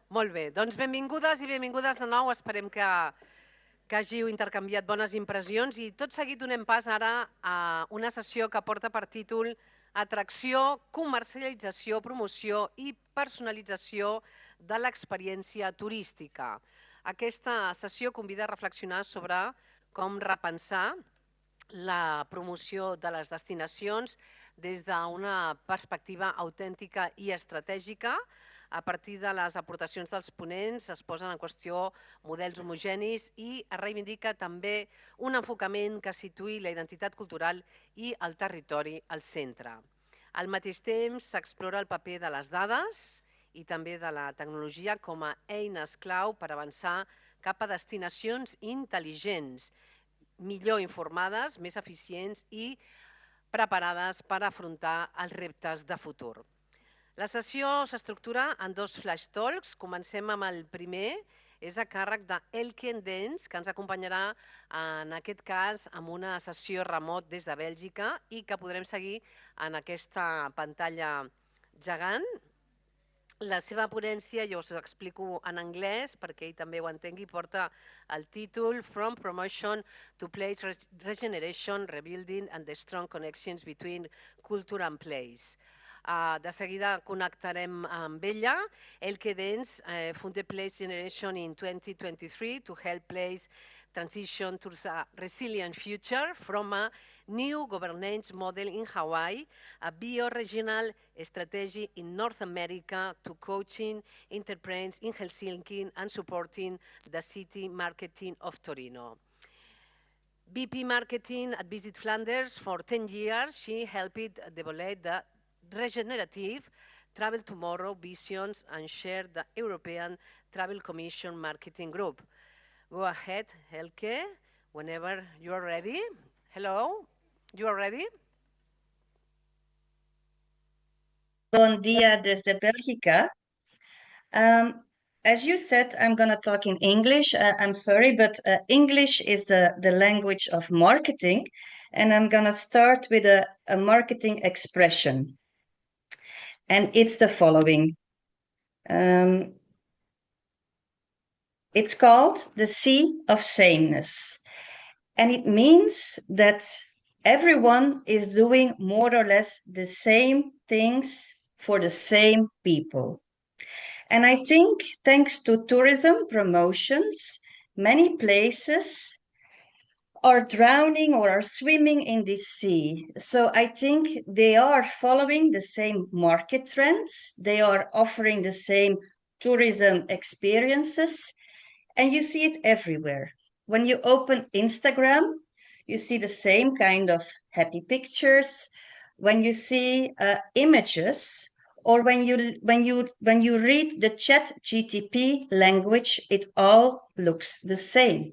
Molt bé, doncs benvingudes i benvingudes de nou. Esperem que hàgiu intercanviat bones impressions i tot seguit donem pas ara a una sessió que porta per títol Atracció, comercialització, promoció i personalització de l'experiència turística. Aquesta sessió convida a reflexionar sobre com repensar la promoció de les destinacions des d'una perspectiva autèntica i estratègica. A partir de les aportacions dels ponents es posen en qüestió models homogenis i es reivindica també un enfocament que situï la identitat cultural i el territori al centre. Al mateix temps s'explora el paper de les dades i també de la tecnologia com a eines clau per avançar cap a destinacions intel·ligents, millor informades, més eficients i preparades per afrontar els reptes de futur. La sessió s'estructura en dos flash talks. Comencem amb el primer, és a càrrec d'Elke Dens, que ens acompanyarà en aquest cas amb una sessió remot des de Bèlgica i que podrem seguir en aquesta pantalla gegant. La seva ponència, jo us ho explico en anglès perquè ell també ho entengui, porta el títol From Promotion to Place Regeneration, Rebuilding and the Strong Connections Between Culture and Place. De seguida connectarem amb ella. Elke Dens funded Place Generation in 2023 to help place transition to a resilient future from a new governance model in Hawaii, a bio-regional strategy in North America to coaching entrepreneurs in Helsinki and supporting the city marketing of Torino. VP Marketing at Visit Flanders for 10 years, she helped develop the regenerative Travel Tomorrow visions and share the European Travel Commission Marketing Group. Go ahead, Elke, whenever you are ready. Hello, you are ready? Bon dia desde Bélgica. As you said, I'm going to talk in English. I'm sorry, but English is the language of marketing, and I'm going to start with a marketing expression. And it's the following. It's called the sea of sameness. And it means that everyone is doing more or less the same things for the same people. And I think thanks to tourism promotions, many places are drowning or are swimming in this sea. So I think they are following the same market trends. They are offering the same tourism experiences. And you see it everywhere. When you open Instagram, you see the same kind of happy pictures. When you see images, or when you read the ChatGPT language, it all looks the same.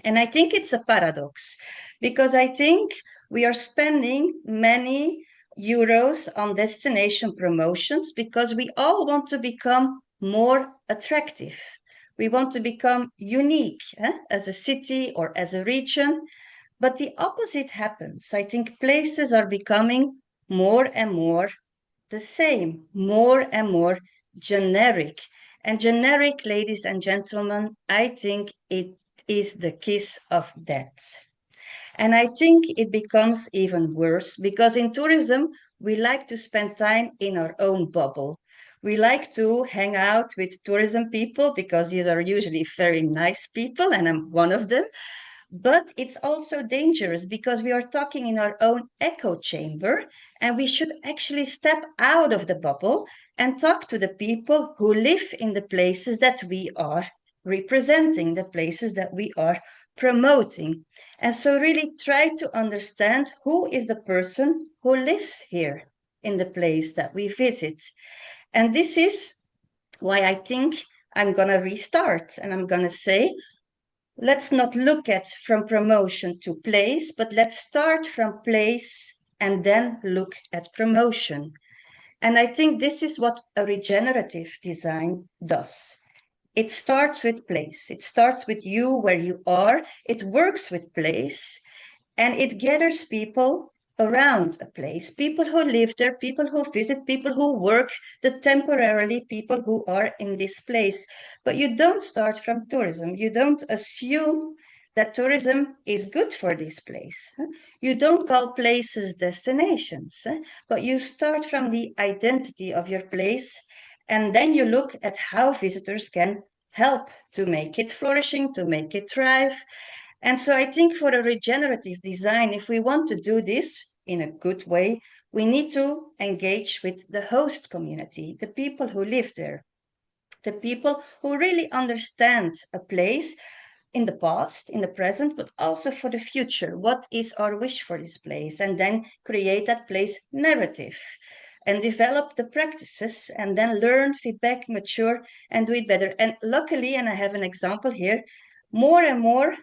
And I think it's a paradox, because I think we are spending many euros on destination promotions because we all want to become more attractive. We want to become unique as a city or as a region, but the opposite happens. I think places are becoming more and more the same, more and more generic. And generic, ladies and gentlemen, I think it is the kiss of death. And I think it becomes even worse because in tourism, we like to spend time in our own bubble. We like to hang out with tourism people because these are usually very nice people, and I'm one of them. But it's also dangerous because we are talking in our own echo chamber, and we should actually step out of the bubble and talk to the people who live in the places that we are representing, the places that we are promoting. And so really try to understand who is the person who lives here in the place that we visit. And this is why I think I'm going to restart, and I'm going to say, let's not look at from promotion to place, but let's start from place and then look at promotion. And I think this is what a regenerative design does. It starts with place. It starts with you, where you are. It works with place, and it gathers people around a place, people who live there, people who visit, people who work, the temporarily people who are in this place. But you don't start from tourism. You don't assume that tourism is good for this place. You don't call places destinations, but you start from the identity of your place, and then you look at how visitors can help to make it flourishing, to make it thrive. And so I think for a regenerative design, if we want to do this in a good way, we need to engage with the host community, the people who live there, the people who really understand a place in the past, in the present, but also for the future. What is our wish for this place? And then create that place narrative and develop the practices and then learn, feedback, mature, and do it better. And luckily, and I have an example here, more and more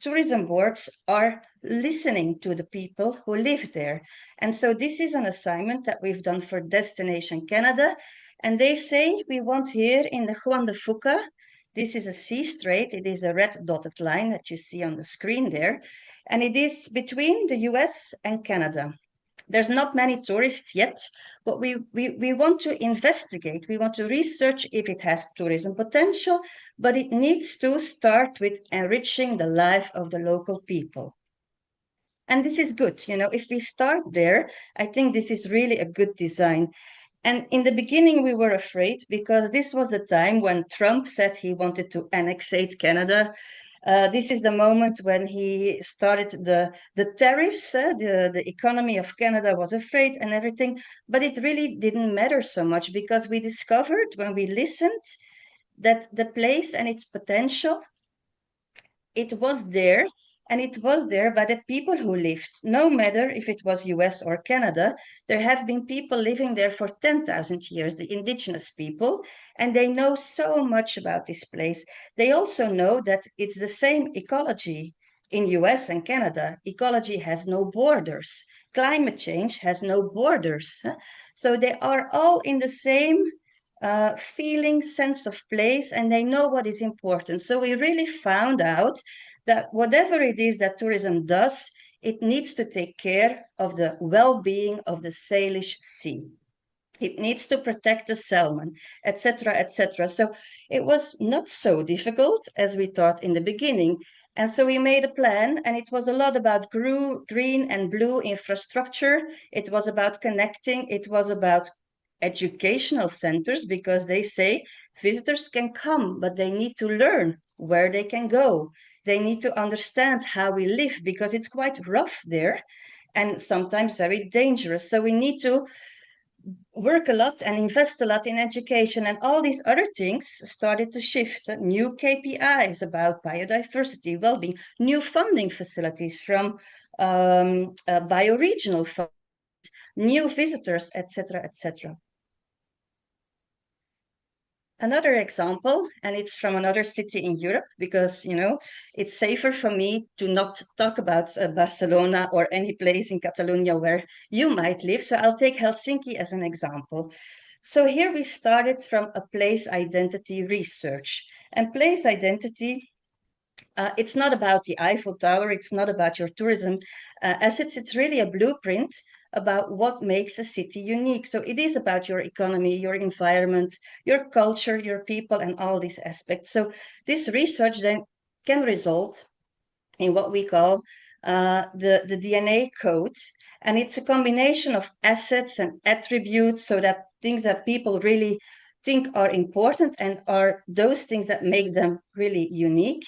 tourism boards are listening to the people who live there. And so this is an assignment that we've done for Destination Canada. And they say we want here in the Juan de Fuca, this is a sea strait. It is a red dotted line that you see on the screen there. And it is between the US and Canada. There's not many tourists yet, but we want to investigate. We want to research if it has tourism potential, but it needs to start with enriching the life of the local people. And this is good. You know, if we start there, I think this is really a good design. And in the beginning, we were afraid because this was the time when Trump said he wanted to annexate Canada. This is the moment when he started the tariffs. The economy of Canada was afraid and everything. But it really didn't matter so much because we discovered when we listened that the place and its potential, it was there. And it was there by the people who lived. No matter if it was US or Canada, there have been people living there for 10,000 years, the indigenous people, and they know so much about this place. They also know that it's the same ecology in US and Canada. Ecology has no borders. Climate change has no borders. So they are all in the same feeling, sense of place, and they know what is important. So we really found out that whatever it is that tourism does, it needs to take care of the well-being of the Salish Sea. It needs to protect the salmon, etc., etc. So it was not so difficult as we thought in the beginning. And so we made a plan, and it was a lot about green and blue infrastructure. It was about connecting. It was about educational centers, because they say visitors can come, but they need to learn where they can go. They need to understand how we live, because it's quite rough there and sometimes very dangerous. So we need to work a lot and invest a lot in education, and all these other things started to shift. New KPIs about biodiversity, well-being, new funding facilities from bioregional funds, new visitors, etc., etc. Another example, and it's from another city in Europe, because, you know, it's safer for me to not talk about Barcelona or any place in Catalonia where you might live. So I'll take Helsinki as an example. So here we started from a place identity research. And place identity, it's not about the Eiffel Tower, it's not about your tourism assets, it's really a blueprint about what makes a city unique. So it is about your economy, your environment, your culture, your people, and all these aspects. So this research then can result in what we call the DNA code. And it's a combination of assets and attributes, so that things that people really think are important and are those things that make them really unique.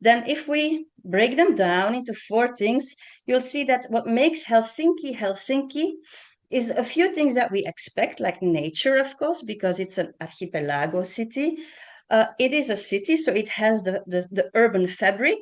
Then if we break them down into 4 things, you'll see that what makes Helsinki Helsinki is a few things that we expect, like nature, of course, because it's an archipelago city. It is a city, so it has the urban fabric,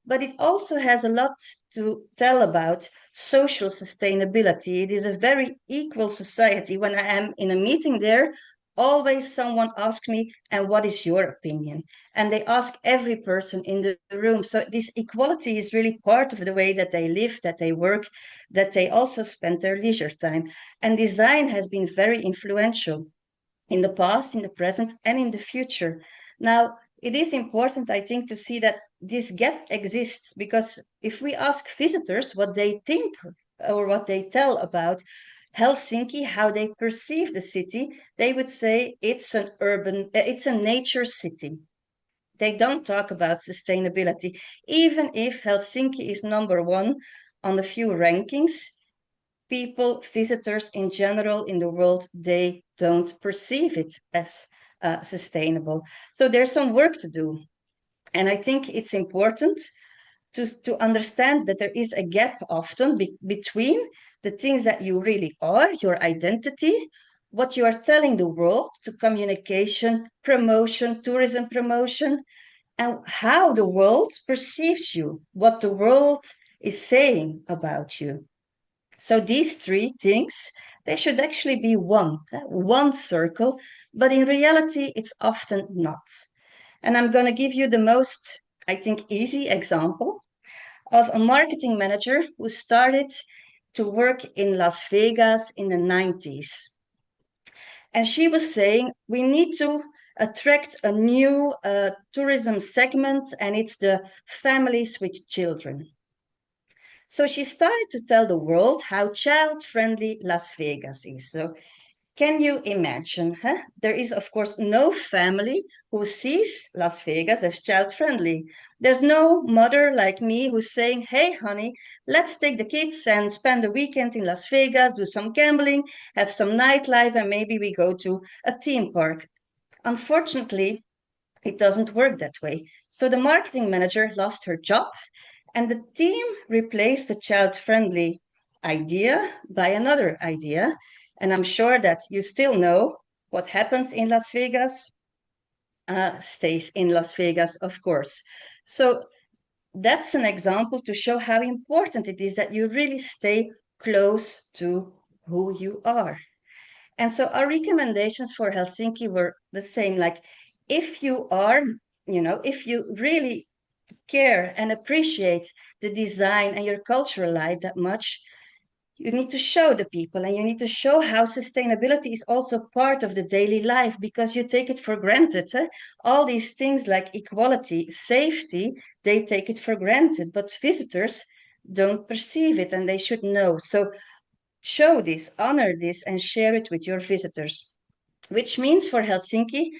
but it also has a lot to tell about social sustainability. It is a very equal society. When I am in a meeting there, always someone asks me, and what is your opinion? And they ask every person in the room. So this equality is really part of the way that they live, that they work, that they also spend their leisure time. And design has been very influential in the past, in the present, and in the future. Now, it is important, I think, to see that this gap exists, because if we ask visitors what they think or what they tell about Helsinki, how they perceive the city, they would say it's it's a nature city. They don't talk about sustainability, even if Helsinki is number one on a few rankings. People, visitors in general in the world, they don't perceive it as sustainable. So there's some work to do. And I think it's important to understand that there is a gap often between the things that you really are, your identity, what you are telling the world to communication, promotion, tourism promotion, and how the world perceives you, what the world is saying about you. So these three things, they should actually be one circle, but in reality, it's often not. And I'm going to give you the most, I think, easy example of a marketing manager who started to work in Las Vegas in the 90s. And she was saying, we need to attract a new tourism segment, and it's the families with children. So she started to tell the world how child-friendly Las Vegas is. So can you imagine? There is, of course, no family who sees Las Vegas as child-friendly. There's no mother like me who's saying, hey, honey, let's take the kids and spend the weekend in Las Vegas, do some gambling, have some nightlife, and maybe we go to a theme park. Unfortunately, it doesn't work that way. So the marketing manager lost her job, and the team replaced the child-friendly idea by another idea. And I'm sure that you still know what happens in Las Vegas stays in Las Vegas, of course. So that's an example to show how important it is that you really stay close to who you are. And so our recommendations for Helsinki were the same, like if you are, if you really care and appreciate the design and your cultural life that much, you need to show the people, and you need to show how sustainability is also part of the daily life, because you take it for granted. All these things like equality, safety, they take it for granted, but visitors don't perceive it, and they should know. So show this, honor this, and share it with your visitors. Which means for Helsinki,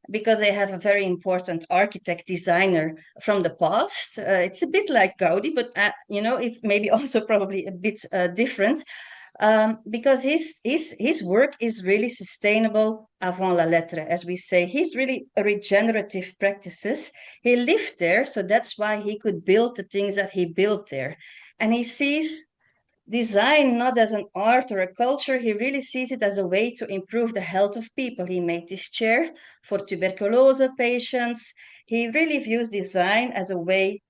because they have a very important architect designer from the past, it's a bit like Gaudi, but it's maybe also probably a bit different, because his work is really sustainable avant la lettre, as we say. He's really a regenerative practices. He lived there, so that's why he could build the things that he built there. And he sees design not as an art or a culture. He really sees it as a way to improve the health of people. He made this chair for tuberculosis patients. He really views design as a way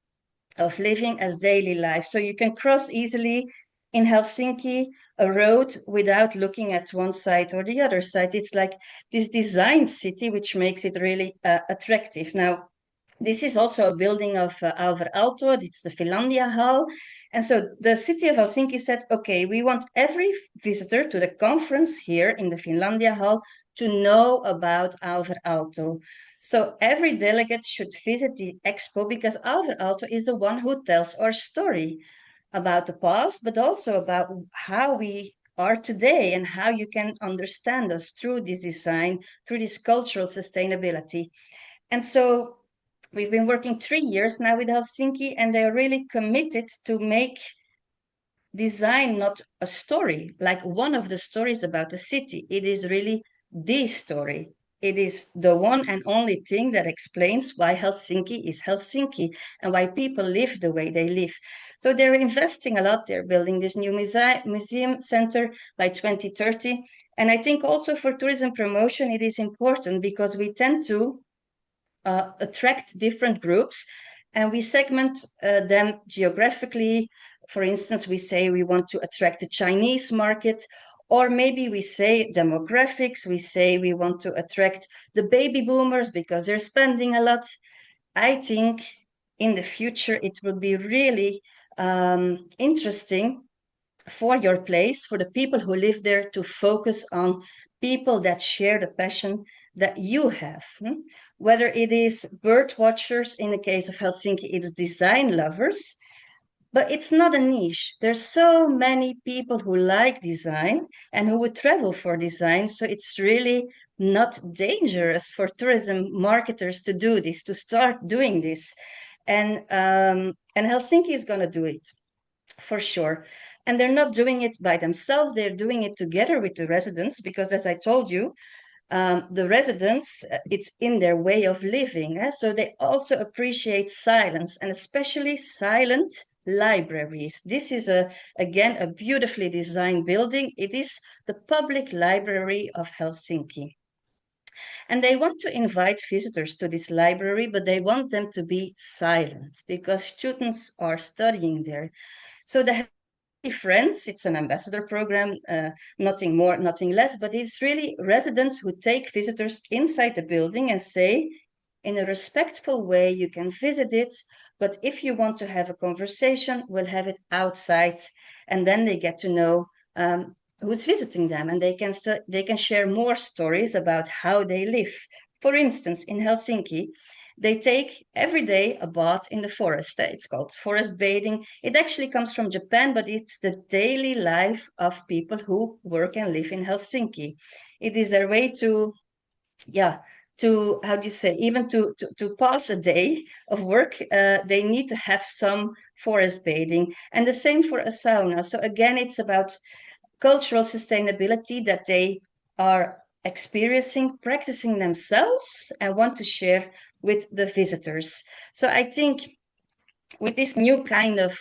of living as daily life. So you can cross easily in Helsinki a road without looking at one side or the other side. It's like this design city, which makes it really attractive. Now, this is also a building of Alvar Aalto. It's the Finlandia Hall. And so the city of Helsinki said, okay, we want every visitor to the conference here in the Finlandia Hall to know about Alvar Aalto. So every delegate should visit the expo, because Alvar Aalto is the one who tells our story about the past, but also about how we are today and how you can understand us through this design, through this cultural sustainability. And so we've been working 3 years now with Helsinki, and they're really committed to make design not a story, like one of the stories about the city. It is really the story. It is the one and only thing that explains why Helsinki is Helsinki and why people live the way they live. So they're investing a lot. They're building this new museum center by 2030. And I think also for tourism promotion, it is important because we tend to attract different groups, and we segment them geographically. For instance, we say we want to attract the Chinese market, or maybe we say demographics. We say we want to attract the baby boomers because they're spending a lot. I think in the future it will be really interesting for your place, for the people who live there, to focus on people that share the passion that you have. Whether it is bird watchers, in the case of Helsinki, it's design lovers, But it's not a niche. There's so many people who like design and who would travel for design. So it's really not dangerous for tourism marketers to do this, to start doing this. And Helsinki is going to do it for sure. And they're not doing it by themselves. They're doing it together with the residents because, as I told you, the residents, it's in their way of living. So they also appreciate silence, and especially silent libraries. This is, again, a beautifully designed building. It is the public library of Helsinki. And they want to invite visitors to this library, but they want them to be silent because students are studying there. So the Friends, it's an ambassador program, nothing more, nothing less, but it's really residents who take visitors inside the building and say, in a respectful way, you can visit it, but if you want to have a conversation, we'll have it outside. And then they get to know who's visiting them, and they can share more stories about how they live. For instance, in Helsinki, they take every day a bath in the forest. It's called forest bathing. It actually comes from Japan, but it's the daily life of people who work and live in Helsinki. It is their way to, how do you say, even to pass a day of work, they need to have some forest bathing. And the same for a sauna. So again, it's about cultural sustainability that they are experiencing, practicing themselves, and want to share with the visitors. So I think with this new kind of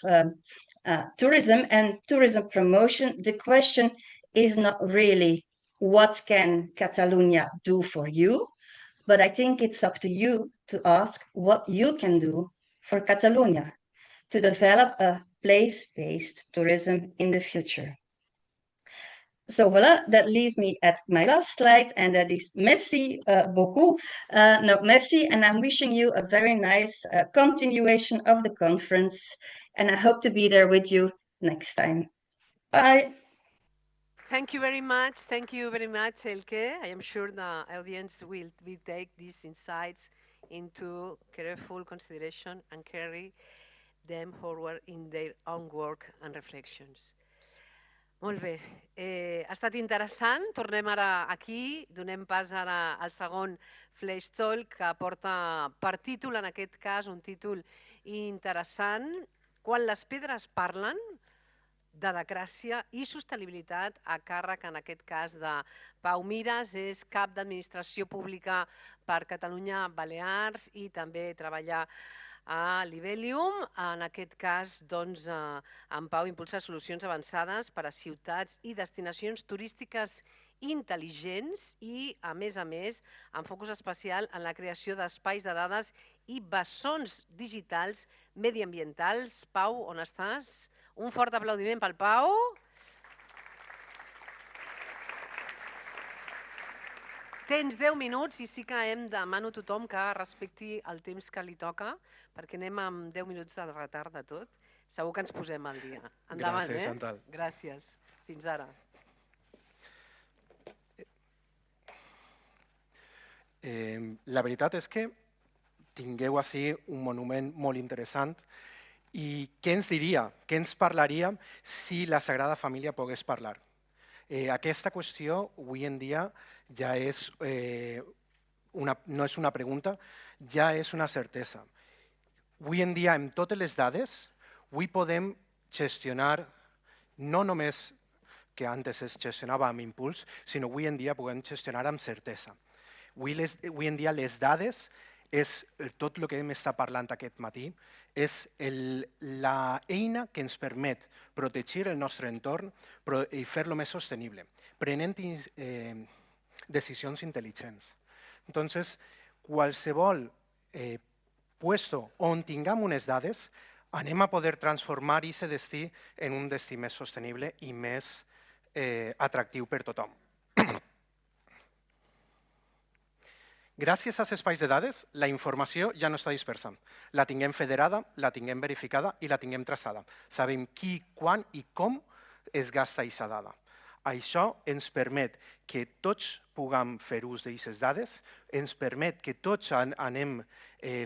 tourism and tourism promotion, the question is not really what can Catalonia do for you, but I think it's up to you to ask what you can do for Catalonia to develop a place-based tourism in the future. So voilà, that leaves me at my last slide, and that is merci beaucoup. No, merci, and I'm wishing you a very nice continuation of the conference, and I hope to be there with you next time. Bye. Thank you very much. Thank you very much, Elke. I am sure the audience will take these insights into careful consideration and carry them forward in their own work and reflections. Molt bé, ha estat interessant. Tornem ara aquí, donem pas ara al segon Flash Talk que porta per títol, en aquest cas, un títol interessant, Quan les pedres parlen, de democràcia i sostenibilitat a càrrec, en aquest cas, de Pau Mires, és cap d'Administració Pública per Catalunya Balears i també treballa a Libelium. En aquest cas, doncs, en Pau impulsa solucions avançades per a ciutats i destinacions turístiques intel·ligents i, a més, amb focus especial en la creació d'espais de dades i bessons digitals mediambientals. Pau, on estàs? Un fort aplaudiment pel Pau. Tens 10 minuts i sí que demano a tothom que respecti el temps que li toca, perquè anem amb 10 minuts de retard de tot. Segur que ens posem al dia. Endavant, Gràcies, Chantal. Gràcies. Fins ara. La veritat és que tingueu així un monument molt interessant. I què ens diria, què ens parlaria si la Sagrada Família pogués parlar? Aquesta qüestió avui en dia ja és no és una pregunta, ja és una certesa. Avui en dia, amb totes les dades, avui podem gestionar no només que antes es gestionava amb impuls, sinó avui en dia podem gestionar amb certesa. Avui en dia les dades és tot el que hem estat parlant aquest matí, és l'eina que ens permet protegir el nostre entorn i fer-lo més sostenible, prenent decisions intel·ligents. Entonces, qualsevol puesto on tinguem unes dades, anem a poder transformar aquest destí en un destí més sostenible i més atractiu per tothom. Gràcies als espais de dades, la informació ja no està dispersa. La tinguem federada, la tinguem verificada i la tinguem traçada. Sabem qui, quan i com es gasta aquesta dada. Això ens permet que tots puguem fer ús d'aquestes dades, ens permet que tots anem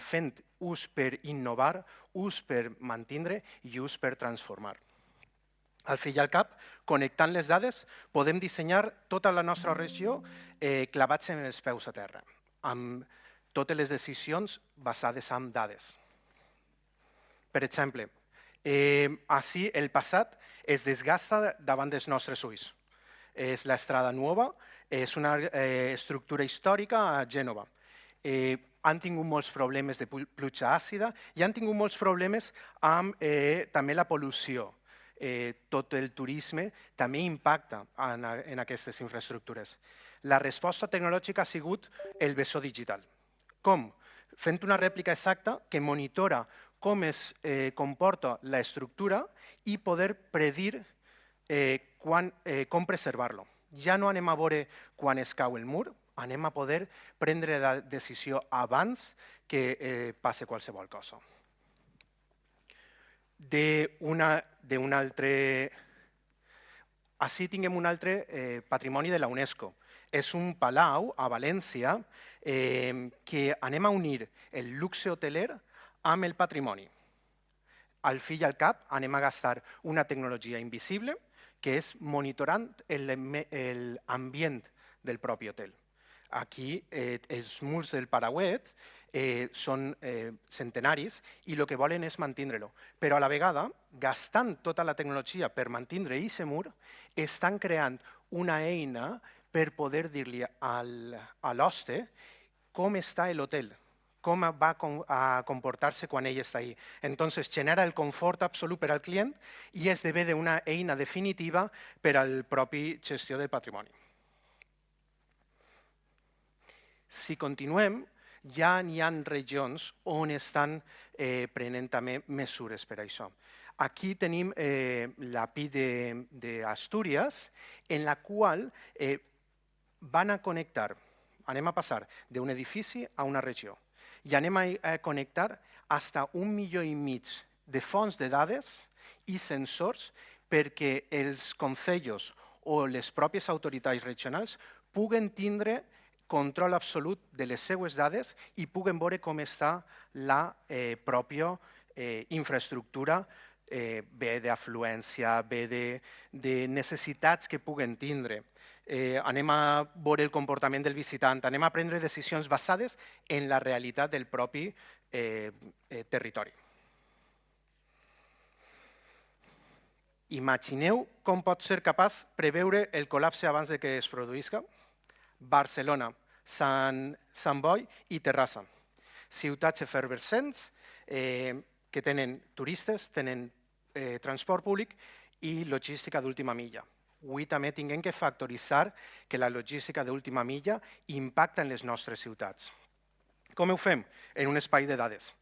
fent ús per innovar, ús per mantindre i ús per transformar. Al fi i al cap, connectant les dades, podem dissenyar tota la nostra regió clavats en els peus a terra, amb totes les decisions basades en dades. Per exemple, així el passat es desgasta davant dels nostres ulls. És l'Estrada Nuova, és una estructura històrica a Gènova. Han tingut molts problemes de pluja àcida i han tingut molts problemes amb també la pol·lució. Tot el turisme també impacta en aquestes infraestructures. La resposta tecnològica ha sigut el bessó digital. Com? Fent una rèplica exacta que monitora com es comporta l'estructura i poder predir com preservar-lo. Ja no anem a veure quan es cau el mur, anem a poder prendre la decisió abans que passi qualsevol cosa. Així tinguem un altre patrimoni de la UNESCO. És un palau a València que anem a unir el luxe hoteler amb el patrimoni. Al fi i al cap anem a gastar una tecnologia invisible que és monitorant l'ambient del propi hotel. Aquí els murs del Parauet són centenaris i el que volen és mantindre-lo. Però a la vegada, gastant tota la tecnologia per mantindre aquest mur, estan creant una eina per poder dir-li a l'hoste com està l'hotel, com va a comportar-se quan ell està ahí. Entonces, genera el confort absolut per al client i esdevé una eina definitiva per al propi gestió del patrimoni. Si continuem, ja n'hi ha regions on estan prenent també mesures per a això. Aquí tenim la PI d'Astúries, en la qual van a connectar, anem a passar d'un edifici a una regió, i anem a connectar fins a 1,5 milió de fonts de dades i sensors perquè els consells o les pròpies autoritats regionals puguen tindre control absolut de les seues dades i puguen veure com està la pròpia infraestructura, bé d'afluència, bé de necessitats que puguen tindre. Anem a veure el comportament del visitant, anem a prendre decisions basades en la realitat del propi territori. Imagineu com pot ser capaç preveure el col·lapse abans que es produïsca. Barcelona, Sant Boi i Terrassa. Ciutats efervescents que tenen turistes, tenen transport públic i logística d'última milla. Avui també tinguem que factoritzar que la logística d'última milla impacta en les nostres ciutats. Com ho fem? En un espai de dades.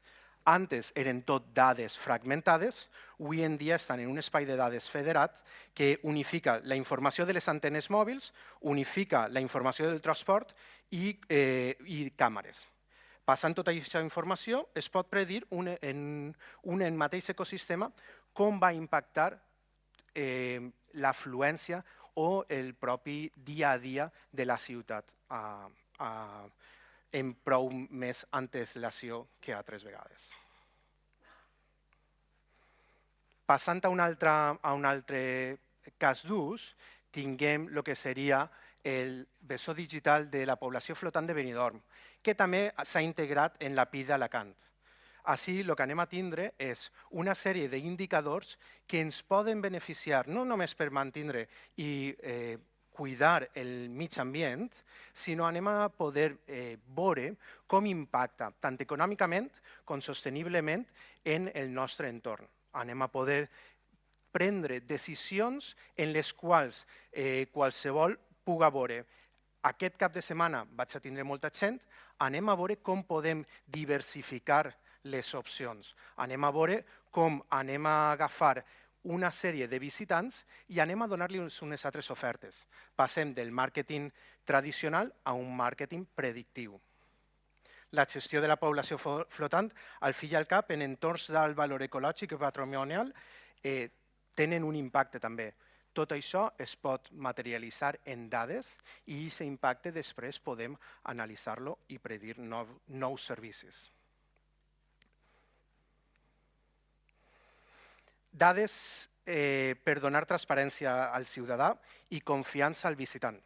Antes eren tot dades fragmentades, avui en dia estan en un espai de dades federat que unifica la informació de les antenes mòbils, unifica la informació del transport i càmeres. Passant tota aquesta informació, es pot predir en un mateix ecosistema com va impactar l'afluència o el propi dia a dia de la ciutat en prou més antelació que altres vegades. Passant a un altre cas d'ús, tinguem el que seria el bessó digital de la població flotant de Benidorm, que també s'ha integrat en la PI d'Alacant. Així, el que anem a tindre és una sèrie d'indicadors que ens poden beneficiar no només per mantenir i cuidar el mig ambient, sinó anem a poder veure com impacta tant econòmicament com sosteniblement en el nostre entorn. Anem a poder prendre decisions en les quals qualsevol puga veure. Aquest cap de setmana vaig a tindre molta gent, anem a veure com podem diversificar les opcions. Anem a veure com anem a agafar una sèrie de visitants i anem a donar-li unes altres ofertes. Passem del màrqueting tradicional a un màrqueting predictiu. La gestió de la població flotant, al fi i al cap, en entorns d'alt valor ecològic i patrimonial, tenen un impacte també. Tot això es pot materialitzar en dades i aquest impacte després podem analitzar-lo i predir nous servicis. Dades per donar transparència al ciutadà i confiança al visitant.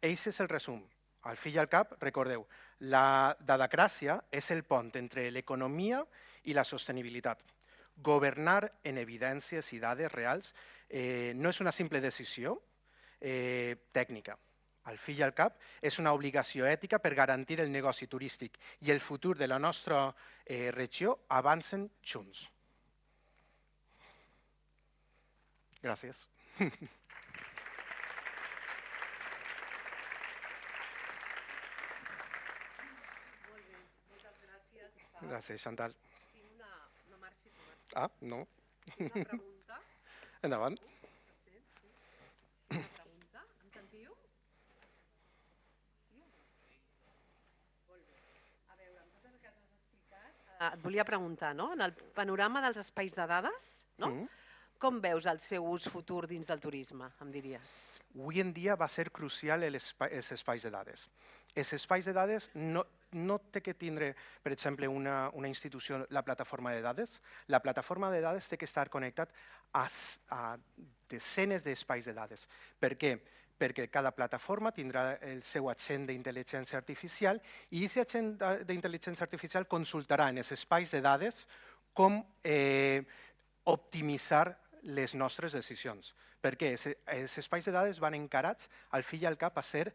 Aquest és el resum. Al fi i al cap, recordeu, la datacràcia és el pont entre l'economia i la sostenibilitat. Governar en evidències i dades reals no és una simple decisió tècnica. Al fi i al cap, és una obligació ètica per garantir el negoci turístic i el futur de la nostra regió avancen junts. Gràcies. Gràcies, Chantal. No marxi, no marxi. Ah, no. Una pregunta. Endavant. Una pregunta. Em sentiu? Sí o no? Molt bé. A veure, amb tot el que has explicat, et volia preguntar, no? En el panorama dels espais de dades, no? Com veus el seu ús futur dins del turisme, em diries? Avui en dia va ser crucial els espais de dades. Els espais de dades no té que tindre, per exemple, una institució, la plataforma de dades. La plataforma de dades té que estar connectat a desenes d'espais de dades. Per què? Perquè cada plataforma tindrà el seu agent d'intel·ligència artificial i aquest agent d'intel·ligència artificial consultarà en els espais de dades com optimitzar les nostres decisions. Perquè els espais de dades van encarats al fi i al cap a ser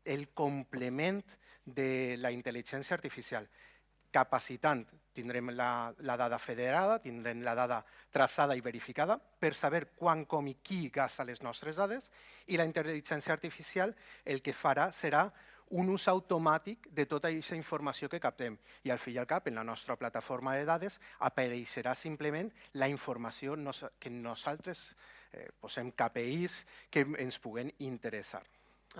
el complement de la intel·ligència artificial. Capacitant, tindrem la dada federada, tindrem la dada traçada i verificada per saber quan, com i qui gasta les nostres dades i la intel·ligència artificial el que farà serà un ús automàtic de tota aquesta informació que captem. I al fi i al cap, en la nostra plataforma de dades, apareixerà simplement la informació que nosaltres posem KPIs que ens puguen interessar.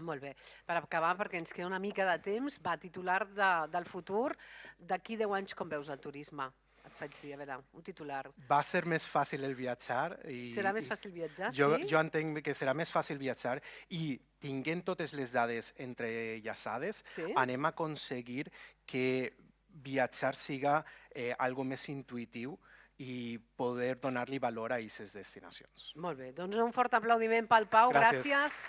Molt bé. Per acabar, perquè ens queda una mica de temps, va, titular del futur, d'aquí 10 anys com veus el turisme? Et faig dir, a veure, un titular. Va ser més fàcil el viatjar. Serà més fàcil viatjar, sí? Jo entenc que serà més fàcil viatjar i tinguent totes les dades entrellaçades, anem a aconseguir que viatjar siga algo més intuïtiu i poder donar-li valor a aquestes destinacions. Molt bé, doncs un fort aplaudiment pel Pau, gràcies.